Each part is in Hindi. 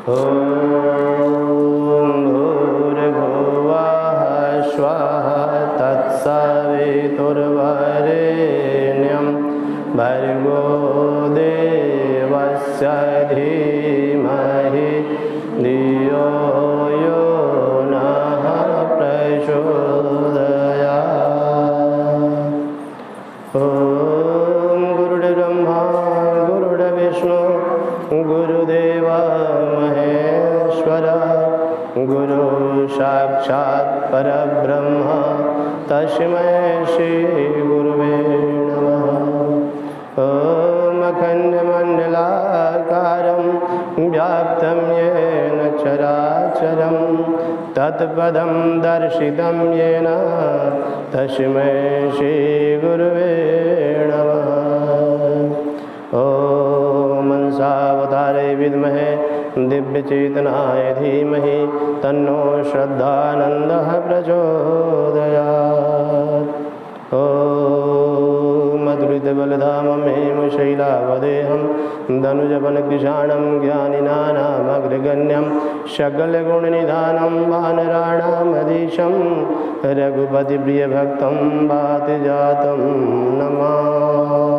ॐ भूर्भुवः स्वः तत्सवितुर्वरेण्यं भर्गो देवस्य धीमहि धियो यो नः प्रचोदयात्। ॐ गुरुर्ब्रह्मा गुरुर्विष्णु गुरुदेव महेश्वरः गुरु साक्षात् परब्रह्म तस्मै श्री गुरुवे नमः। ॐ अखण्डमण्डलाकारं व्याप्तं येन चराचरं तत्पदं दर्शितं येन तस्मै श्री गुरुवे नमः। ॐ मनसावतारे विद्महे दिव्यचेतनाय धीमहि तन्नो श्रद्धानन्दः प्रचोदयात्। ॐ मधुरितबलधाममेव शैलावदेहं धनुजवनकृशाणं ज्ञानिनानामग्रगण्यं सकलगुणनिधानं वानराणामधीशं रघुपतिप्रियभक्तं वातिजातं नमामि।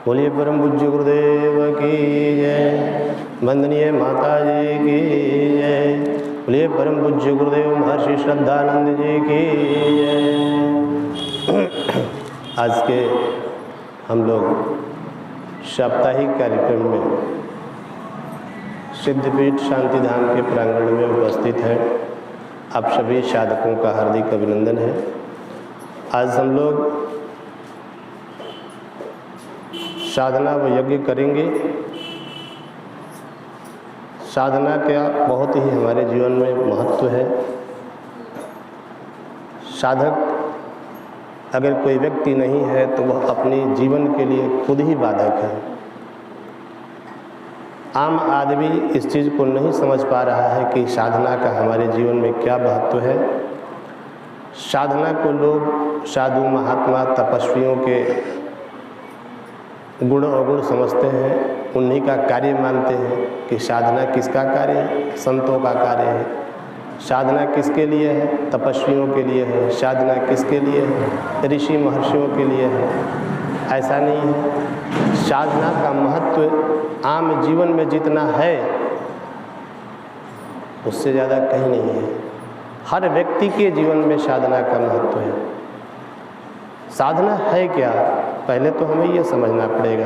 बोलिए परम पूज्य गुरुदेव की जय। वंदनीय माता जी की जय। बोलिए परम पूज्य गुरुदेव महर्षि श्रद्धानंद जी की जय। आज के हम लोग साप्ताहिक कार्यक्रम में सिद्धपीठ शांतिधाम के प्रांगण में उपस्थित हैं। आप सभी साधकों का हार्दिक अभिनंदन है। आज हम लोग साधना व यज्ञ करेंगे। साधना का बहुत ही हमारे जीवन में महत्व है। साधक अगर कोई व्यक्ति नहीं है तो वह अपने जीवन के लिए खुद ही बाधक है। आम आदमी इस चीज़ को नहीं समझ पा रहा है कि साधना का हमारे जीवन में क्या महत्व है। साधना को लोग साधु महात्मा तपस्वियों के गुण अवगुण समझते हैं, उन्हीं का कार्य मानते हैं कि साधना किसका कार्य है? संतों का कार्य है। साधना किसके लिए है? तपस्वियों के लिए है। साधना किसके लिए है? ऋषि महर्षियों के लिए है। ऐसा नहीं है। साधना का महत्व आम जीवन में जितना है उससे ज़्यादा कहीं नहीं है। हर व्यक्ति के जीवन में साधना का महत्व है। साधना है क्या? पहले तो हमें यह समझना पड़ेगा।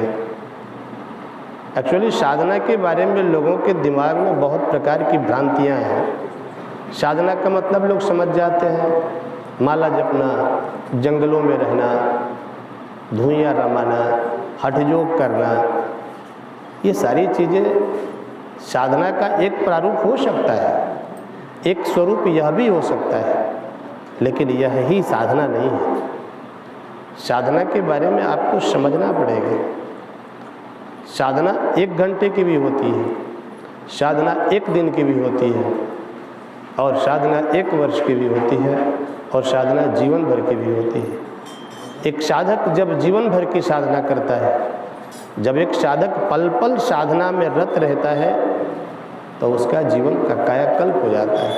एक्चुअली साधना के बारे में लोगों के दिमाग में बहुत प्रकार की भ्रांतियां हैं। साधना का मतलब लोग समझ जाते हैं माला जपना, जंगलों में रहना, धुइयाँ रमाना, हठ योग करना। ये सारी चीज़ें साधना का एक प्रारूप हो सकता है, एक स्वरूप यह भी हो सकता है, लेकिन यह ही साधना नहीं है। साधना के बारे में आपको समझना पड़ेगा। साधना 1 घंटे की भी होती है, साधना 1 दिन की भी होती है, और साधना 1 वर्ष की भी होती है, और साधना जीवन भर की भी होती है। एक साधक जब जीवन भर की साधना करता है, जब एक साधक पल पल साधना में रत रहता है, तो उसका जीवन का कायाकल्प हो जाता है।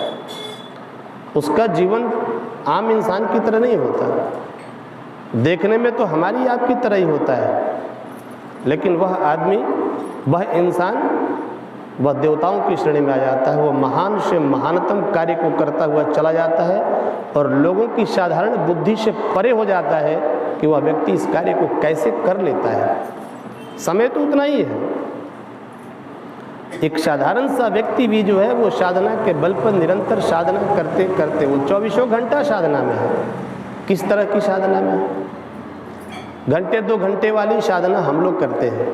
उसका जीवन आम इंसान की तरह नहीं होता। देखने में तो हमारी आपकी तरह ही होता है, लेकिन वह आदमी, वह इंसान, वह देवताओं की श्रेणी में आ जाता है। वह महान से महानतम कार्य को करता हुआ चला जाता है, और लोगों की साधारण बुद्धि से परे हो जाता है कि वह व्यक्ति इस कार्य को कैसे कर लेता है। समय तो उतना ही है। एक साधारण सा व्यक्ति भी जो है वो साधना के बल पर निरंतर साधना करते करते वो 24 घंटा साधना में है। किस तरह की साधना में? घंटे 2 घंटे वाली साधना हम लोग करते हैं,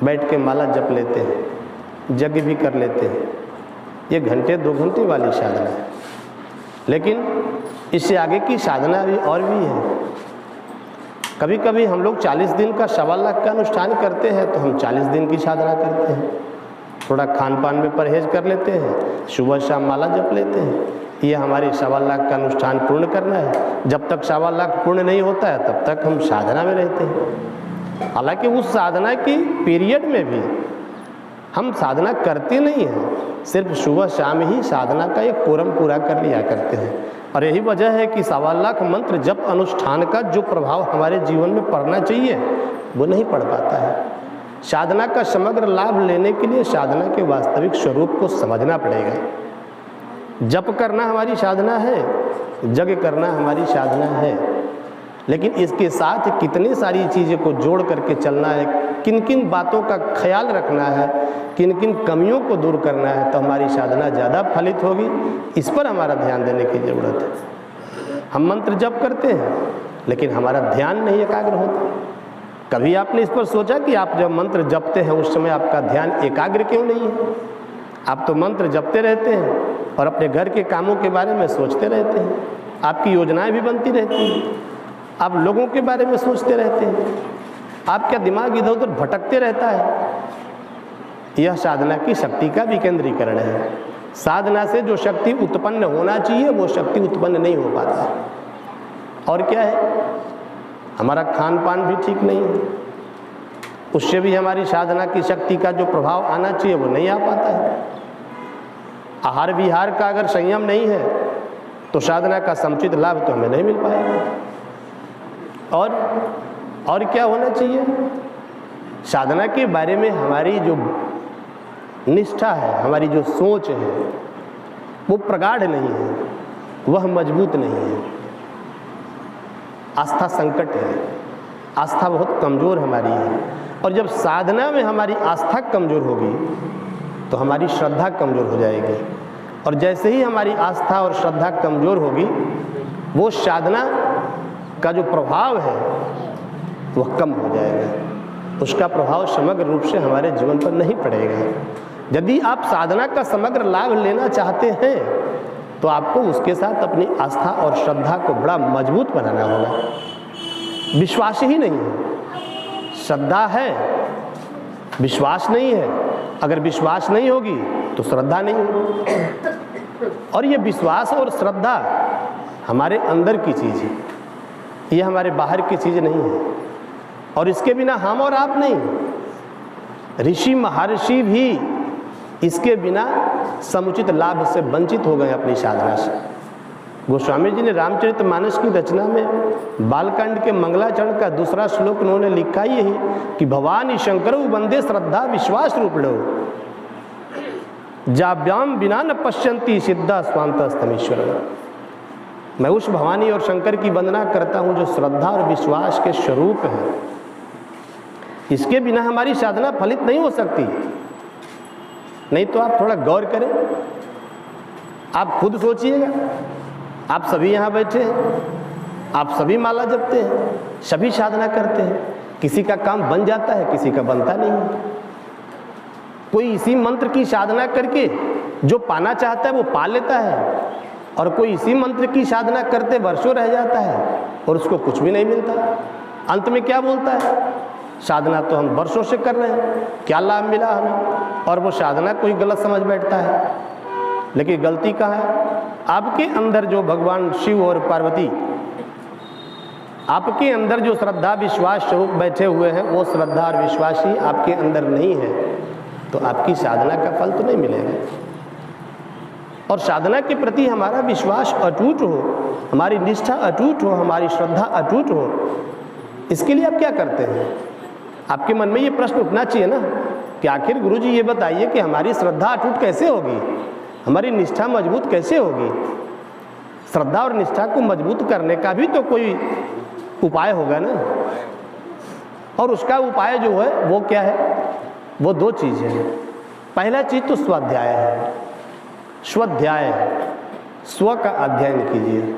बैठ के माला जप लेते हैं, यज्ञ भी कर लेते हैं। ये घंटे 2 घंटे वाली साधना है। लेकिन इससे आगे की साधना भी और भी है। कभी कभी हम लोग 40 दिन का 1.25 लाख का अनुष्ठान करते हैं, तो हम 40 दिन की साधना करते हैं। थोड़ा खान पान में परहेज कर लेते हैं, सुबह शाम माला जप लेते हैं। ये हमारी 1.25 लाख का अनुष्ठान पूर्ण करना है। जब तक 1.25 लाख पूर्ण नहीं होता है तब तक हम साधना में रहते हैं। हालांकि उस साधना की पीरियड में भी हम साधना करते नहीं हैं, सिर्फ सुबह शाम ही साधना का एक कोरम पूरा कर लिया करते हैं। और यही वजह है कि 1.25 लाख मंत्र जप अनुष्ठान का जो प्रभाव हमारे जीवन में पड़ना चाहिए वो नहीं पड़ पाता है। साधना का समग्र लाभ लेने के लिए साधना के वास्तविक स्वरूप को समझना पड़ेगा। जप करना हमारी साधना है, यज्ञ करना हमारी साधना है, लेकिन इसके साथ कितनी सारी चीज़ों को जोड़ करके चलना है, किन किन बातों का ख्याल रखना है, किन किन कमियों को दूर करना है, तो हमारी साधना ज़्यादा फलित होगी। इस पर हमारा ध्यान देने की ज़रूरत है। हम मंत्र जप करते हैं लेकिन हमारा ध्यान नहीं एकाग्र होता। कभी आपने इस पर सोचा कि आप जब मंत्र जपते हैं उस समय आपका ध्यान एकाग्र क्यों नहीं है? आप तो मंत्र जपते रहते हैं और अपने घर के कामों के बारे में सोचते रहते हैं, आपकी योजनाएं भी बनती रहती हैं, आप लोगों के बारे में सोचते रहते हैं, आपका दिमाग इधर उधर भटकते रहता है। यह साधना की शक्ति का विकेंद्रीकरण है। साधना से जो शक्ति उत्पन्न होना चाहिए वो शक्ति उत्पन्न नहीं हो पाता। और क्या है, हमारा खान पान भी ठीक नहीं है, उससे भी हमारी साधना की शक्ति का जो प्रभाव आना चाहिए वो नहीं आ पाता है। आहार विहार का अगर संयम नहीं है तो साधना का समुचित लाभ तो हमें नहीं मिल पाएगा। और क्या होना चाहिए, साधना के बारे में हमारी जो निष्ठा है, हमारी जो सोच है वो प्रगाढ़ नहीं है, वह मजबूत नहीं है। आस्था संकट है, आस्था बहुत कमज़ोर हमारी है। और जब साधना में हमारी आस्था कमज़ोर होगी तो हमारी श्रद्धा कमज़ोर हो जाएगी, और जैसे ही हमारी आस्था और श्रद्धा कमज़ोर होगी वो साधना का जो प्रभाव है वह कम हो जाएगा, उसका प्रभाव समग्र रूप से हमारे जीवन पर नहीं पड़ेगा। यदि आप साधना का समग्र लाभ लेना चाहते हैं तो आपको उसके साथ अपनी आस्था और श्रद्धा को बड़ा मजबूत बनाना होगा। विश्वास ही नहीं है, श्रद्धा है, विश्वास नहीं है। अगर विश्वास नहीं होगी तो श्रद्धा नहीं होगी। और ये विश्वास और श्रद्धा हमारे अंदर की चीज़ है, ये हमारे बाहर की चीज़ नहीं है। और इसके बिना हम और आप नहीं, ऋषि महर्षि भी इसके बिना समुचित लाभ से वंचित हो गए अपनी साधना से। गोस्वामी जी ने रामचरितमानस की रचना में बालकांड के मंगलाचरण का दूसरा श्लोक उन्होंने लिखा यही कि भवानी शंकर वंदे श्रद्धा विश्वास रूपणो जाभ्याम बिना न पश्यंती सिद्धा स्वांतस्तमीश्वर। मैं उस भवानी और शंकर की वंदना करता हूँ जो श्रद्धा और विश्वास के स्वरूप हैं। इसके बिना हमारी साधना फलित नहीं हो सकती। नहीं तो आप थोड़ा गौर करें, आप खुद सोचिएगा। आप सभी यहाँ बैठे हैं, आप सभी माला जपते हैं, सभी साधना करते हैं, किसी का काम बन जाता है, किसी का बनता नहीं है। कोई इसी मंत्र की साधना करके जो पाना चाहता है वो पा लेता है, और कोई इसी मंत्र की साधना करते वर्षों रह जाता है और उसको कुछ भी नहीं मिलता। अंत में क्या बोलता है, साधना तो हम वर्षों से कर रहे हैं, क्या लाभ मिला हमें। और वो साधना कोई गलत समझ बैठता है। लेकिन गलती कहाँ है, आपके अंदर जो भगवान शिव और पार्वती आपके अंदर जो श्रद्धा विश्वास स्वरूप बैठे हुए हैं वो श्रद्धा और विश्वास ही आपके अंदर नहीं है तो आपकी साधना का फल तो नहीं मिलेगा। और साधना के प्रति हमारा विश्वास अटूट हो, हमारी निष्ठा अटूट हो, हमारी श्रद्धा अटूट हो, इसके लिए आप क्या करते हैं? आपके मन में ये प्रश्न उठना चाहिए ना कि आखिर गुरुजी ये बताइए कि हमारी श्रद्धा अटूट कैसे होगी, हमारी निष्ठा मजबूत कैसे होगी। श्रद्धा और निष्ठा को मजबूत करने का भी तो कोई उपाय होगा ना। और उसका उपाय जो है वो क्या है, वो दो चीज़ें हैं। पहला चीज़ तो स्वाध्याय है, स्वाध्याय है। स्व का अध्ययन कीजिए,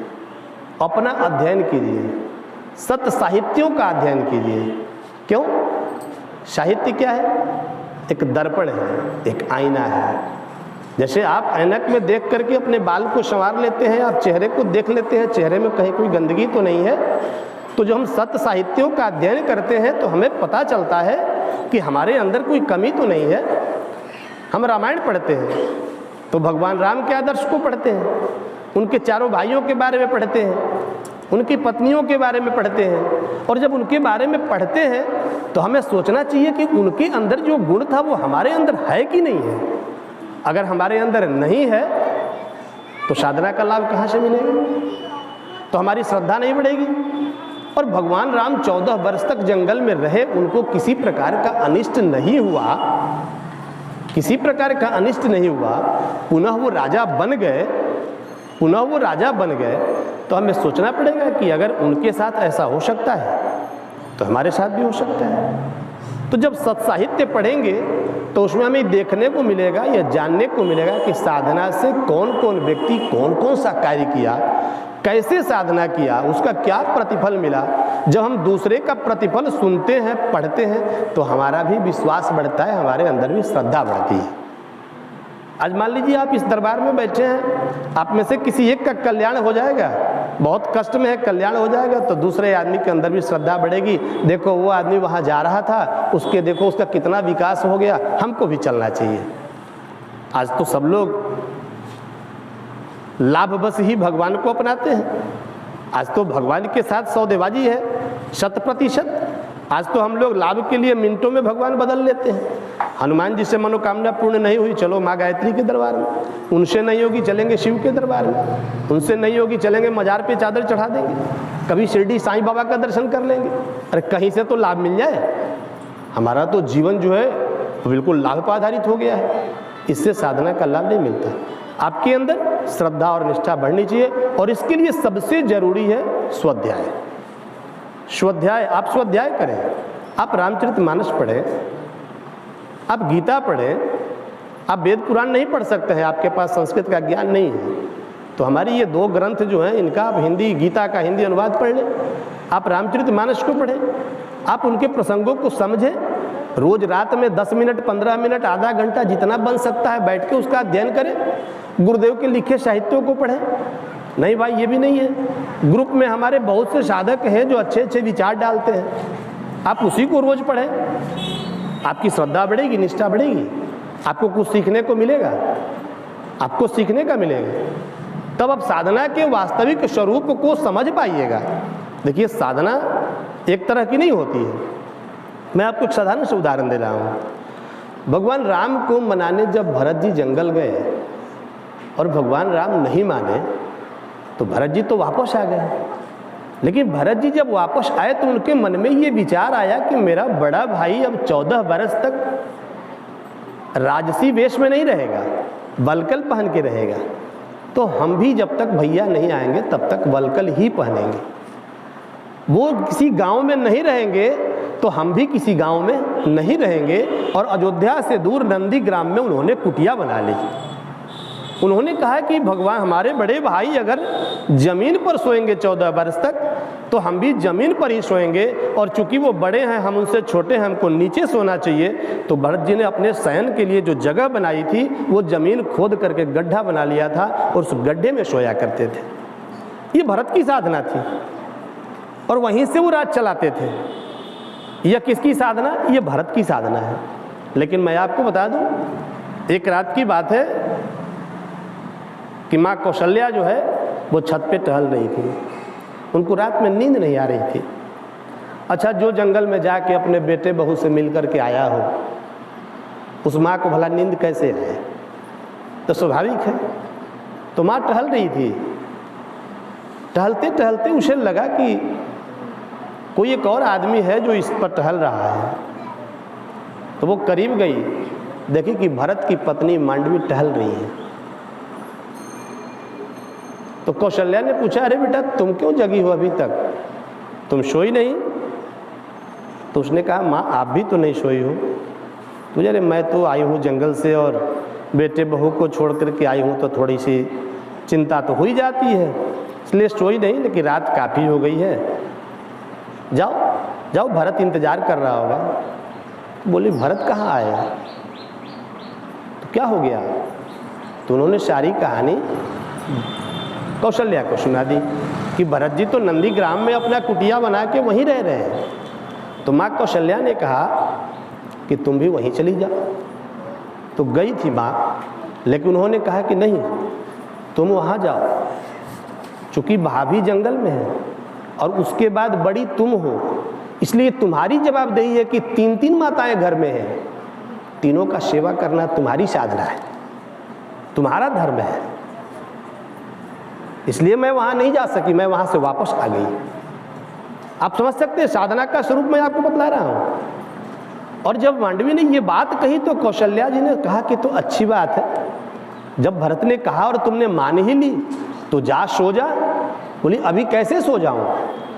अपना अध्ययन कीजिए, सत साहित्यों का अध्ययन कीजिए। क्यों? साहित्य क्या है? एक दर्पण है, एक आईना है। जैसे आप ऐनक में देख करके अपने बाल को संवार लेते हैं, आप चेहरे को देख लेते हैं, चेहरे में कहीं कोई गंदगी तो नहीं है। तो जो हम सत साहित्यों का अध्ययन करते हैं तो हमें पता चलता है कि हमारे अंदर कोई कमी तो नहीं है। हम रामायण पढ़ते हैं तो भगवान राम के आदर्श को पढ़ते हैं, उनके चारों भाइयों के बारे में पढ़ते हैं, उनकी पत्नियों के बारे में पढ़ते हैं, और जब उनके बारे में पढ़ते हैं तो हमें सोचना चाहिए कि उनके अंदर जो गुण था वो हमारे अंदर है कि नहीं है। अगर हमारे अंदर नहीं है तो साधना का लाभ कहाँ से मिलेगा? तो हमारी श्रद्धा नहीं बढ़ेगी। और भगवान राम 14 वर्ष तक जंगल में रहे, उनको किसी प्रकार का अनिष्ट नहीं हुआ, किसी प्रकार का अनिष्ट नहीं हुआ, पुनः वो राजा बन गए, पुनः वो राजा बन गए। तो हमें सोचना पड़ेगा कि अगर उनके साथ ऐसा हो सकता है तो हमारे साथ भी हो सकता है। तो जब सत्साहित्य पढ़ेंगे तो उसमें हमें देखने को मिलेगा या जानने को मिलेगा कि साधना से कौन कौन व्यक्ति कौन कौन सा कार्य किया, कैसे साधना किया, उसका क्या प्रतिफल मिला। जब हम दूसरे का प्रतिफल सुनते हैं, पढ़ते हैं, तो हमारा भी विश्वास बढ़ता है, हमारे अंदर भी श्रद्धा बढ़ती है। आज मान लीजिए आप इस दरबार में बैठे हैं, आप में से किसी एक का कल्याण हो जाएगा, बहुत कष्ट में है, कल्याण हो जाएगा, तो दूसरे आदमी के अंदर भी श्रद्धा बढ़ेगी। देखो वो आदमी वहाँ जा रहा था, उसके देखो उसका कितना विकास हो गया, हमको भी चलना चाहिए। आज तो सब लोग लाभ बस ही भगवान को अपनाते हैं। आज तो भगवान के साथ सौदेबाजी है 100%। आज तो हम लोग लाभ के लिए मिनटों में भगवान बदल लेते हैं। हनुमान जी से मनोकामना पूर्ण नहीं हुई, चलो माँ गायत्री के दरबार में, उनसे नहीं होगी चलेंगे शिव के दरबार में, उनसे नहीं होगी चलेंगे मजार पे चादर चढ़ा देंगे, कभी शिरडी साईं बाबा का दर्शन कर लेंगे। अरे कहीं से तो लाभ मिल जाए। हमारा तो जीवन जो है बिल्कुल लाभ पर आधारित हो गया है, इससे साधना का लाभ नहीं मिलता। आपके अंदर श्रद्धा और निष्ठा बढ़नी चाहिए, और इसके लिए सबसे जरूरी है स्वाध्याय। स्वाध्याय, आप स्वाध्याय करें, आप रामचरितमानस पढ़ें, आप गीता पढ़ें। आप वेद पुराण नहीं पढ़ सकते हैं, आपके पास संस्कृत का ज्ञान नहीं है, तो हमारी ये 2 ग्रंथ जो हैं इनका आप हिंदी, गीता का हिंदी अनुवाद पढ़ लें। आप रामचरितमानस को पढ़ें, आप उनके प्रसंगों को समझें। रोज रात में 10 मिनट, 15 मिनट, आधा घंटा, जितना बन सकता है बैठ के उसका अध्ययन करें। गुरुदेव के लिखे साहित्यों को पढ़ें। नहीं भाई ये भी नहीं है, ग्रुप में हमारे बहुत से साधक हैं जो अच्छे अच्छे विचार डालते हैं, आप उसी को रोज पढ़ें। आपकी श्रद्धा बढ़ेगी, निष्ठा बढ़ेगी, आपको कुछ सीखने को मिलेगा, आपको सीखने का मिलेगा। तब आप साधना के वास्तविक स्वरूप को समझ पाइएगा। देखिए साधना एक तरह की नहीं होती है। मैं आपको एक साधारण से उदाहरण दे रहा हूँ। भगवान राम को मनाने जब भरत जी जंगल गए और भगवान राम नहीं माने तो भरत जी तो वापस आ गए। लेकिन भरत जी जब वापस आए तो उनके मन में ये विचार आया कि मेरा बड़ा भाई अब 14 बरस तक राजसी वेश में नहीं रहेगा, वल्कल पहन के रहेगा, तो हम भी जब तक भैया नहीं आएंगे तब तक वल्कल ही पहनेंगे। वो किसी गांव में नहीं रहेंगे तो हम भी किसी गांव में नहीं रहेंगे। और अयोध्या से दूर नंदी ग्राम में उन्होंने कुटिया बना ली। उन्होंने कहा कि भगवान हमारे बड़े भाई अगर जमीन पर सोएंगे 14 बरस तक तो हम भी जमीन पर ही सोएंगे, और चूंकि वो बड़े हैं हम उनसे छोटे हैं, हमको नीचे सोना चाहिए। तो भरत जी ने अपने शयन के लिए जो जगह बनाई थी वो जमीन खोद करके गड्ढा बना लिया था और उस गड्ढे में सोया करते थे। ये भरत की साधना थी और वहीं से वो राज चलाते थे। यह किसकी साधना? ये भरत की साधना है। लेकिन मैं आपको बता दूं, एक रात की बात है कि माँ कौशल्या जो है वो छत पे टहल रही थी। उनको रात में नींद नहीं आ रही थी। अच्छा, जो जंगल में जाके अपने बेटे बहू से मिल कर के आया हो, उस माँ को भला नींद कैसे आए? तो स्वाभाविक है। तो माँ टहल रही थी। टहलते टहलते उसे लगा कि कोई एक और आदमी है जो इस पर टहल रहा है। तो वो करीब गई, देखी कि भरत की पत्नी मांडवी टहल रही है। तो कौशल्या ने पूछा, अरे बेटा तुम क्यों जगी हो अभी तक, तुम सोई नहीं? तो उसने कहा, माँ आप भी तो नहीं सोई हो। मुझे, अरे मैं तो आई हूँ जंगल से और बेटे बहू को छोड़ करके आई हूँ, तो थोड़ी सी चिंता तो हो ही जाती है, इसलिए सोई नहीं, लेकिन रात काफ़ी हो गई है, जाओ जाओ भरत इंतज़ार कर रहा होगा। बोली, भरत कहाँ आए? तो क्या हो गया? तो उन्होंने सारी कहानी कौशल्या को सुना दी कि भरत जी तो नंदी ग्राम में अपना कुटिया बना के वहीं रह रहे हैं। तो माँ कौशल्या ने कहा कि तुम भी वहीं चली जाओ। तो गई थी माँ, लेकिन उन्होंने कहा कि नहीं, तुम वहाँ जाओ, चूँकि भाभी जंगल में है, भाभी जंगल में है, तुम वहाँ जाओ। तो माँ कौशल्या ने कहा कि नहीं, तुम भी वहीं चली जाओ। तो गई थी माँ, लेकिन उन्होंने कहा कि नहीं, तुम वहाँ जाओ, चूँकि भाभी जंगल में है, तुम वहाँ जाओ। और उसके बाद बड़ी तुम हो, इसलिए तुम्हारी जवाबदेही है कि 3-3 माताएं घर में हैं, तीनों का सेवा करना तुम्हारी साधना है, तुम्हारा धर्म है। इसलिए मैं वहां नहीं जा सकी, मैं वहां से वापस आ गई। आप समझ सकते हैं साधना का स्वरूप मैं आपको बतला रहा हूं। और जब मांडवी ने ये बात कही तो कौशल्या जी ने कहा कि तो अच्छी बात है, जब भरत ने कहा और तुमने मान ही ली तो जा सो जा। बोली अभी कैसे सो जाऊं,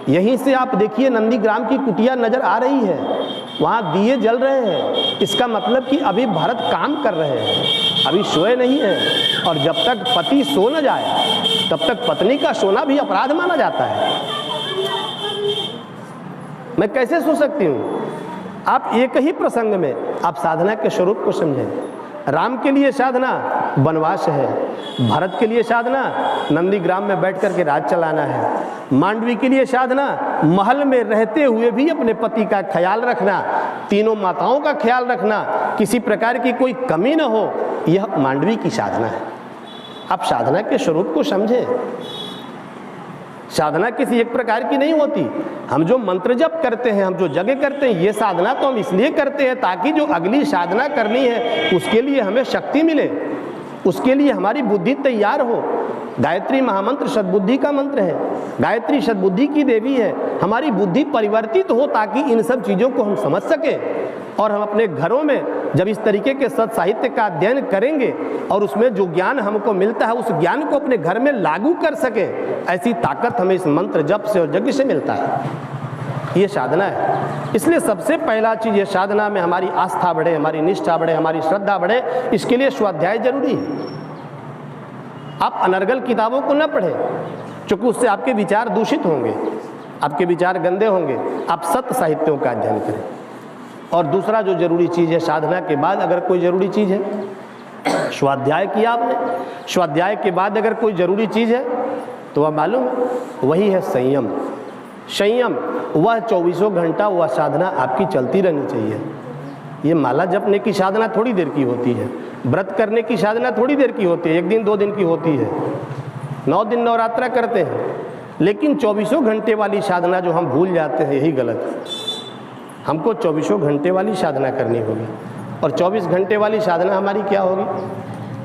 यहीं से आप देखिए नंदीग्राम की कुटिया नजर आ रही है, वहाँ दिए जल रहे हैं, इसका मतलब कि अभी भरत काम कर रहे हैं, अभी सोए नहीं हैं। और जब तक पति सो न जाए तब तक पत्नी का सोना भी अपराध माना जाता है। मैं कैसे सो सकती हूँ। आप एक ही प्रसंग में आप साधना के स्वरूप को समझें। राम के लिए साधना वनवास है, भरत के लिए साधना नंदीग्राम में बैठ कर के राज चलाना है, मांडवी के लिए साधना महल में रहते हुए भी अपने पति का ख्याल रखना, तीनों माताओं का ख्याल रखना, किसी प्रकार की कोई कमी न हो, यह मांडवी की साधना है। आप साधना के स्वरूप को समझें। साधना किसी एक प्रकार की नहीं होती। हम जो मंत्र जप करते हैं, हम जो यज्ञ करते हैं, ये साधना तो हम इसलिए करते हैं ताकि जो अगली साधना करनी है उसके लिए हमें शक्ति मिले, उसके लिए हमारी बुद्धि तैयार हो। गायत्री महामंत्र सद्बुद्धि का मंत्र है, गायत्री सद्बुद्धि की देवी है। हमारी बुद्धि परिवर्तित हो ताकि इन सब चीज़ों को हम समझ सकें और हम अपने घरों में जब इस तरीके के सत् साहित्य का अध्ययन करेंगे और उसमें जो ज्ञान हमको मिलता है उस ज्ञान को अपने घर में लागू कर सके, ऐसी ताकत हमें इस मंत्र जप से और यज्ञ से मिलता है। ये साधना है। इसलिए सबसे पहला चीज़ ये साधना में हमारी आस्था बढ़े, हमारी निष्ठा बढ़े, हमारी श्रद्धा बढ़े, इसके लिए स्वाध्याय जरूरी है। आप अनर्गल किताबों को न पढ़ें क्योंकि उससे आपके विचार दूषित होंगे, आपके विचार गंदे होंगे। आप सत्य साहित्यों का अध्ययन करें। और दूसरा जो जरूरी चीज़ है साधना के बाद, अगर कोई जरूरी चीज़ है, स्वाध्याय किया आपने, स्वाध्याय के बाद अगर कोई जरूरी चीज़ है तो वह मालूम है, वही है संयम। संयम वह 24 घंटा वह साधना आपकी चलती रहनी चाहिए। ये माला जपने की साधना थोड़ी देर की होती है, व्रत करने की साधना थोड़ी देर की होती है, 1 दिन 2 दिन की होती है, 9 दिन नवरात्रा करते हैं। लेकिन 24 घंटे वाली साधना जो हम भूल जाते हैं, यही गलत है। हमको 24 घंटे वाली साधना करनी होगी। और 24 घंटे वाली साधना हमारी क्या होगी,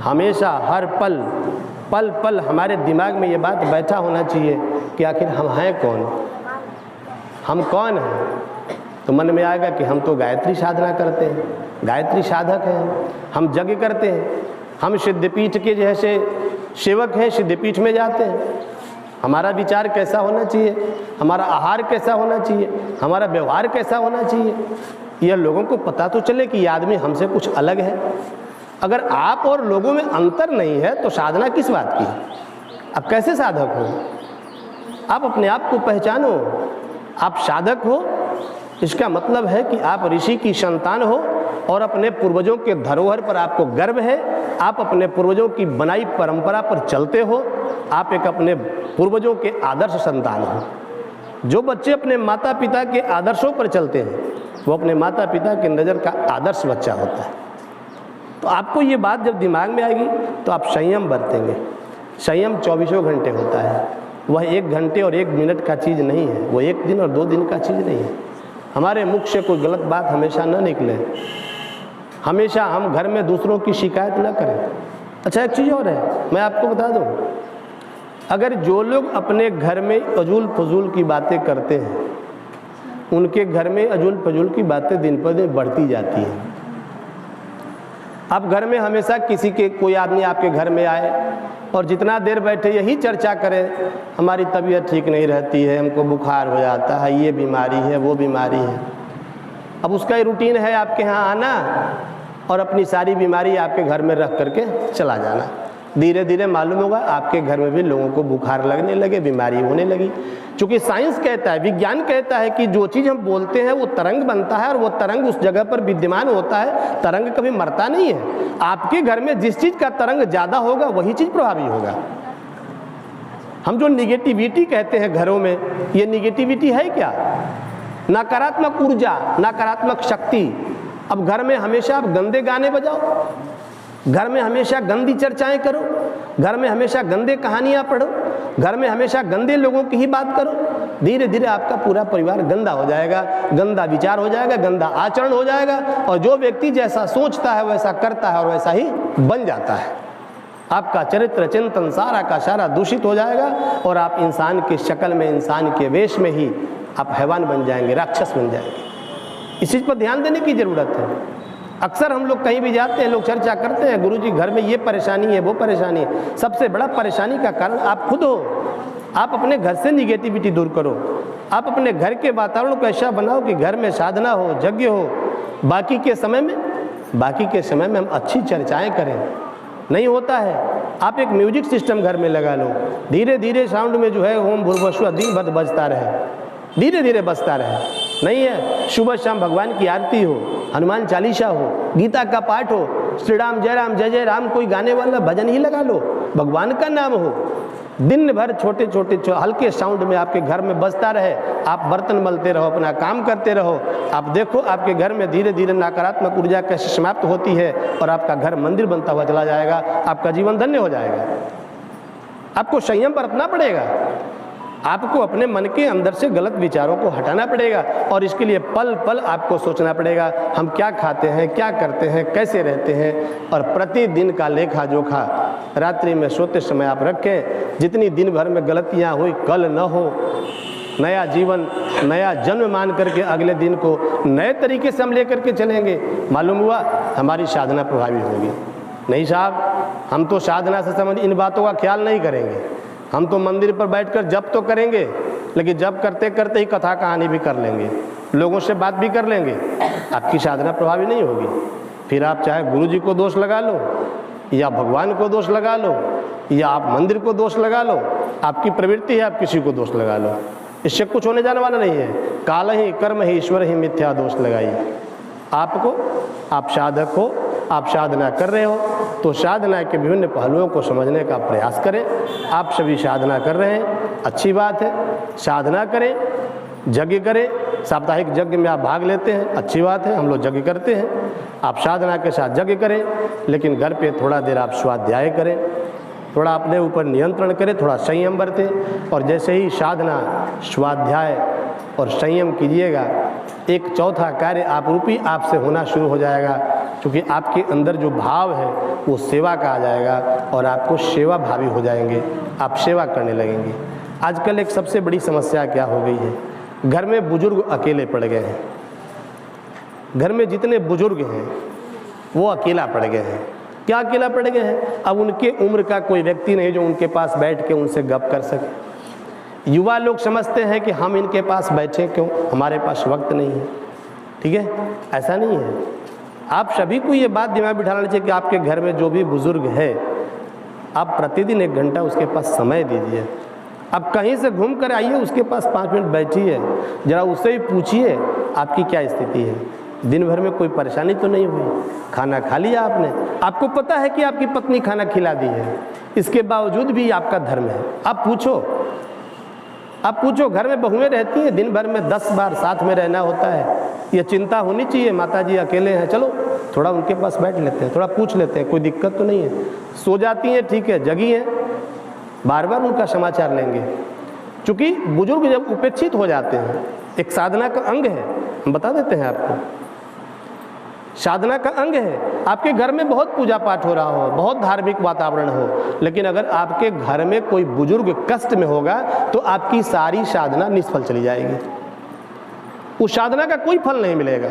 हमेशा हर पल पल पल हमारे दिमाग में ये बात बैठा होना चाहिए कि आखिर हम हैं कौन, हम कौन हैं। तो मन में आएगा कि हम तो गायत्री साधना करते हैं, गायत्री साधक हैं, हम यज्ञ करते हैं, हम सिद्धपीठ के जैसे सेवक हैं, सिद्धपीठ में जाते हैं। हमारा विचार कैसा होना चाहिए, हमारा आहार कैसा होना चाहिए, हमारा व्यवहार कैसा होना चाहिए, यह लोगों को पता तो चले कि ये आदमी हमसे कुछ अलग है। अगर आप और लोगों में अंतर नहीं है तो साधना किस बात की। आप कैसे साधक हो, आप अपने आप को पहचानो। आप साधक हो इसका मतलब है कि आप ऋषि की संतान हो और अपने पूर्वजों के धरोहर पर आपको गर्व है, आप अपने पूर्वजों की बनाई परंपरा पर चलते हो, आप एक अपने पूर्वजों के आदर्श संतान हो। जो बच्चे अपने माता पिता के आदर्शों पर चलते हैं वो अपने माता पिता के नज़र का आदर्श बच्चा होता है। तो आपको ये बात जब दिमाग में आएगी तो आप संयम बरतेंगे। संयम 24 घंटे होता है, वह 1 घंटे और 1 मिनट का चीज़ नहीं है, वो 1 दिन और 2 दिन का चीज़ नहीं है। हमारे मुख से कोई गलत बात हमेशा न निकले, हमेशा हम घर में दूसरों की शिकायत न करें। अच्छा एक चीज़ और है, मैं आपको बता दूं, अगर जो लोग अपने घर में अजूल फजूल की बातें करते हैं उनके घर में अजूल फजूल की बातें दिन पर दिन बढ़ती जाती हैं। आप घर में हमेशा किसी के कोई आदमी आपके घर में आए और जितना देर बैठे यही चर्चा करें, हमारी तबीयत ठीक नहीं रहती है, हमको बुखार हो जाता है, ये बीमारी है, वो बीमारी है। अब उसका ही रूटीन है आपके यहाँ आना और अपनी सारी बीमारी आपके घर में रख करके चला जाना। धीरे धीरे मालूम होगा आपके घर में भी लोगों को बुखार लगने लगे, बीमारी होने लगी। क्योंकि साइंस कहता है, विज्ञान कहता है कि जो चीज़ हम बोलते हैं वो तरंग बनता है और वो तरंग उस जगह पर विद्यमान होता है, तरंग कभी मरता नहीं है। आपके घर में जिस चीज़ का तरंग ज़्यादा होगा वही चीज़ प्रभावी होगा। हम जो निगेटिविटी कहते हैं घरों में, ये निगेटिविटी है क्या? नकारात्मक ऊर्जा, नकारात्मक शक्ति। अब घर में हमेशा आप गंदे गाने बजाओ, घर में हमेशा गंदी चर्चाएं करो, घर में हमेशा गंदे कहानियां पढ़ो, घर में हमेशा गंदे लोगों की ही बात करो, धीरे धीरे आपका पूरा परिवार गंदा हो जाएगा, गंदा विचार हो जाएगा, गंदा आचरण हो जाएगा, और जो व्यक्ति जैसा सोचता है वैसा करता है और वैसा ही बन जाता है। आपका चरित्र चिंतन सारा का सारा दूषित हो जाएगा और आप इंसान की शक्ल में, इंसान के वेश में ही आप हैवान बन जाएंगे, राक्षस बन जाएंगे। इस चीज़ पर ध्यान देने की ज़रूरत है। अक्सर हम लोग कहीं भी जाते हैं, लोग चर्चा करते हैं, गुरुजी घर में ये परेशानी है, वो परेशानी है। सबसे बड़ा परेशानी का कारण आप खुद हो। आप अपने घर से निगेटिविटी दूर करो, आप अपने घर के वातावरण को ऐसा बनाओ कि घर में साधना हो, यज्ञ हो। बाकी के समय में हम अच्छी चर्चाएँ करें। नहीं होता है, आप एक म्यूजिक सिस्टम घर में लगा लो, धीरे धीरे साउंड में जो है ओम भूर्भुवस्सुः दिन भर बजता रहे, धीरे धीरे बजता रहे। नहीं है, सुबह शाम भगवान की आरती हो, हनुमान चालीसा हो, गीता का पाठ हो, श्री राम जय जय राम कोई गाने वाला भजन ही लगा लो, भगवान का नाम हो। दिन भर छोटे छोटे हल्के साउंड में आपके घर में बजता रहे। आप बर्तन मलते रहो, अपना काम करते रहो। आप देखो आपके घर में धीरे धीरे नकारात्मक ऊर्जा कैसे समाप्त होती है और आपका घर मंदिर बनता हुआ चला जाएगा। आपका जीवन धन्य हो जाएगा। आपको संयम बरतना पड़ेगा, आपको अपने मन के अंदर से गलत विचारों को हटाना पड़ेगा और इसके लिए पल पल आपको सोचना पड़ेगा हम क्या खाते हैं, क्या करते हैं, कैसे रहते हैं, और प्रतिदिन का लेखा जोखा रात्रि में सोते समय आप रखें। जितनी दिन भर में गलतियां हुई कल न हो, नया जीवन, नया जन्म मान करके अगले दिन को नए तरीके से हम लेकर के चलेंगे। मालूम हुआ हमारी साधना प्रभावी होगी। नहीं साहब, हम तो साधना से संबंधित इन बातों का ख्याल नहीं करेंगे। हम तो मंदिर पर बैठकर जप तो करेंगे, लेकिन जप करते करते ही कथा कहानी भी कर लेंगे, लोगों से बात भी कर लेंगे। आपकी साधना प्रभावी नहीं होगी। फिर आप चाहे गुरु जी को दोष लगा लो, या भगवान को दोष लगा लो, या आप मंदिर को दोष लगा लो, आपकी प्रवृत्ति है, आप किसी को दोष लगा लो, इससे कुछ होने जाने वाला नहीं है। काल ही कर्म ही ईश्वर ही मिथ्या दोष लगाइए। आपको, आप साधक हो, आप साधना कर रहे हो तो साधना के विभिन्न पहलुओं को समझने का प्रयास करें। आप सभी साधना कर रहे हैं, अच्छी बात है, साधना करें, यज्ञ करें। साप्ताहिक यज्ञ में आप भाग लेते हैं, अच्छी बात है, हम लोग यज्ञ करते हैं। आप साधना के साथ यज्ञ करें, लेकिन घर पे थोड़ा देर आप स्वाध्याय करें, थोड़ा अपने ऊपर नियंत्रण करें, थोड़ा संयम बरतें। और जैसे ही साधना, स्वाध्याय और संयम कीजिएगा, एक चौथा कार्य आप रूपी आपसे होना शुरू हो जाएगा, क्योंकि आपके अंदर जो भाव है वो सेवा का आ जाएगा और आपको सेवा भावी हो जाएंगे, आप सेवा करने लगेंगे। आजकल एक सबसे बड़ी समस्या क्या हो गई है, घर में बुजुर्ग अकेले पड़ गए हैं। घर में जितने बुजुर्ग हैं वो अकेला पड़ गए हैं। क्या अकेला पड़ गए हैं? अब उनके उम्र का कोई व्यक्ति नहीं जो उनके पास बैठ के उनसे गप कर सके। युवा लोग समझते हैं कि हम इनके पास बैठे क्यों, हमारे पास वक्त नहीं है। ठीक है, ऐसा नहीं है। आप सभी को ये बात दिमाग में बिठाना चाहिए कि आपके घर में जो भी बुजुर्ग है, आप प्रतिदिन 1 घंटा उसके पास समय दीजिए। अब कहीं से घूम कर आइए, उसके पास 5 मिनट बैठिए, जरा उससे ही पूछिए आपकी क्या स्थिति है, दिन भर में कोई परेशानी तो नहीं हुई, खाना खा लिया आपने, आपको पता है कि आपकी पत्नी खाना खिला दी है, इसके बावजूद भी आपका धर्म है। आप पूछो, घर में बहुएं रहती हैं, दिन भर में 10 बार साथ में रहना होता है, ये चिंता होनी चाहिए। माता जी अकेले हैं, चलो थोड़ा उनके पास बैठ लेते हैं, थोड़ा पूछ लेते हैं, कोई दिक्कत तो नहीं है। सो जाती हैं, ठीक है, जगी हैं, बार बार उनका समाचार लेंगे। चूँकि बुजुर्ग जब उपेक्षित हो जाते हैं, एक साधना का अंग है, हम बता देते हैं आपको, साधना का अंग है। आपके घर में बहुत पूजा पाठ हो रहा हो, बहुत धार्मिक वातावरण हो, लेकिन अगर आपके घर में कोई बुजुर्ग कष्ट में होगा तो आपकी सारी साधना निष्फल चली जाएगी, उस साधना का कोई फल नहीं मिलेगा।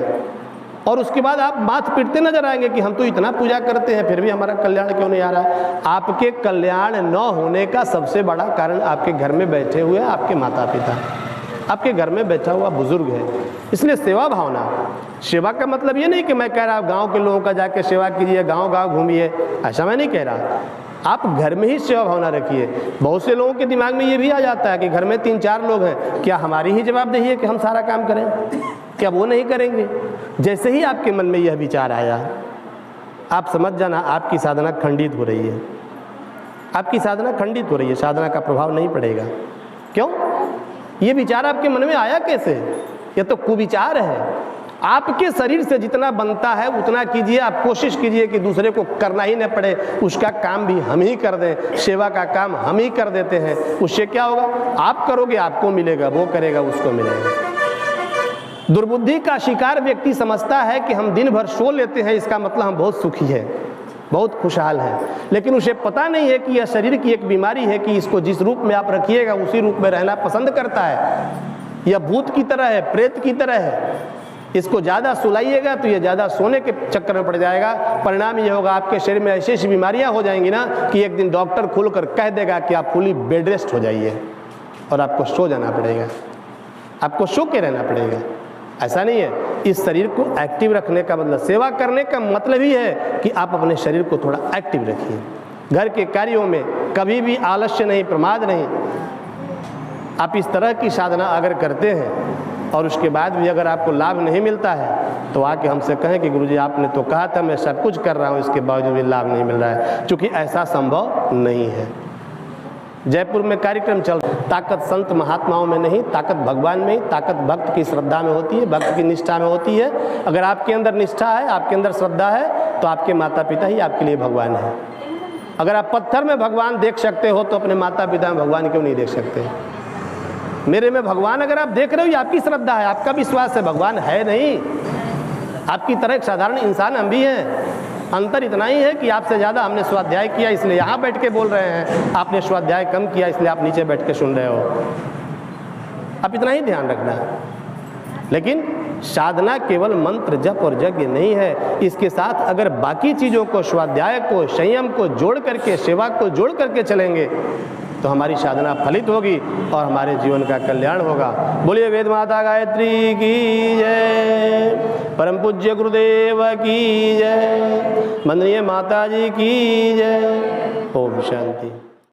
और उसके बाद आप माथ पीटते नजर आएंगे कि हम तो इतना पूजा करते हैं फिर भी हमारा कल्याण क्यों नहीं आ रहा है। आपके कल्याण न होने का सबसे बड़ा कारण आपके घर में बैठे हुए आपके माता पिता, आपके घर में बैठा हुआ बुजुर्ग है। इसलिए सेवा भावना, सेवा का मतलब ये नहीं कि मैं कह रहा गांव के लोगों का जाके सेवा कीजिए, गांव घूमिए, ऐसा मैं नहीं कह रहा। आप घर में ही सेवा भावना रखिए। बहुत से लोगों के दिमाग में ये भी आ जाता है कि घर में 3-4 लोग हैं, क्या हमारी ही जवाबदेही है कि हम सारा काम करें, क्या वो नहीं करेंगे? जैसे ही आपके मन में यह विचार आया, आप समझ जाना आपकी साधना खंडित हो रही है, आपकी साधना खंडित हो रही है, साधना का प्रभाव नहीं पड़ेगा। क्यों? ये विचार आपके मन में आया कैसे? यह तो कुविचार है, आपके शरीर से जितना बनता है उतना कीजिए। आप कोशिश कीजिए कि दूसरे को करना ही न पड़े, उसका काम भी हम ही कर दें, सेवा का काम हम ही कर देते हैं। उससे क्या होगा, आप करोगे आपको मिलेगा, वो करेगा उसको मिलेगा। दुर्बुद्धि का शिकार व्यक्ति समझता है कि हम दिन भर सो लेते हैं, इसका मतलब हम बहुत सुखी हैं, बहुत खुशहाल हैं, लेकिन उसे पता नहीं है कि यह शरीर की एक बीमारी है कि इसको जिस रूप में आप रखिएगा उसी रूप में रहना पसंद करता है। यह भूत की तरह है, प्रेत की तरह है। इसको ज़्यादा सुलाइएगा तो यह ज़्यादा सोने के चक्कर में पड़ जाएगा। परिणाम यह होगा आपके शरीर में ऐसी ऐसी बीमारियां हो जाएंगी ना कि एक दिन डॉक्टर खुलकर कह देगा कि आप फुली बेड रेस्ट हो जाइए और आपको सो जाना पड़ेगा, आपको सो के रहना पड़ेगा। ऐसा नहीं है। इस शरीर को एक्टिव रखने का मतलब, सेवा करने का मतलब ही है कि आप अपने शरीर को थोड़ा एक्टिव रखिए। घर के कार्यों में कभी भी आलस्य नहीं, प्रमाद नहीं। आप इस तरह की साधना अगर करते हैं और उसके बाद भी अगर आपको लाभ नहीं मिलता है तो आके हमसे कहें कि गुरुजी आपने तो कहा था मैं सब कुछ कर रहा हूँ, इसके बावजूद भी लाभ नहीं मिल रहा है, क्योंकि ऐसा संभव नहीं है। जयपुर में कार्यक्रम चल, ताकत संत महात्माओं में नहीं, ताकत भगवान में ही, ताकत भक्त की श्रद्धा में होती है, भक्त की निष्ठा में होती है। अगर आपके अंदर निष्ठा है, आपके अंदर श्रद्धा है, तो आपके माता पिता ही आपके लिए भगवान है। अगर आप पत्थर में भगवान देख सकते हो तो अपने माता पिता में भगवान क्यों नहीं देख सकते? मेरे में भगवान अगर आप देख रहे हो, ये आपकी श्रद्धा है, आपका विश्वास है, भगवान है नहीं। आपकी तरह एक साधारण इंसान हम भी हैं। अंतर इतना ही है कि आपसे ज़्यादा हमने स्वाध्याय किया इसलिए यहाँ बैठ के बोल रहे हैं, आपने स्वाध्याय कम किया इसलिए आप नीचे बैठ के सुन रहे हो। आप इतना ही ध्यान रखना। लेकिन साधना केवल मंत्र जप और यज्ञ नहीं है, इसके साथ अगर बाकी चीज़ों को, स्वाध्याय को, संयम को जोड़ करके, सेवा को जोड़ करके चलेंगे तो हमारी साधना फलित होगी और हमारे जीवन का कल्याण होगा। बोलिए वेद माता गायत्री की जय, परम पूज्य गुरुदेव की जय, वंदनीय माता जी की जय। ओम शांति।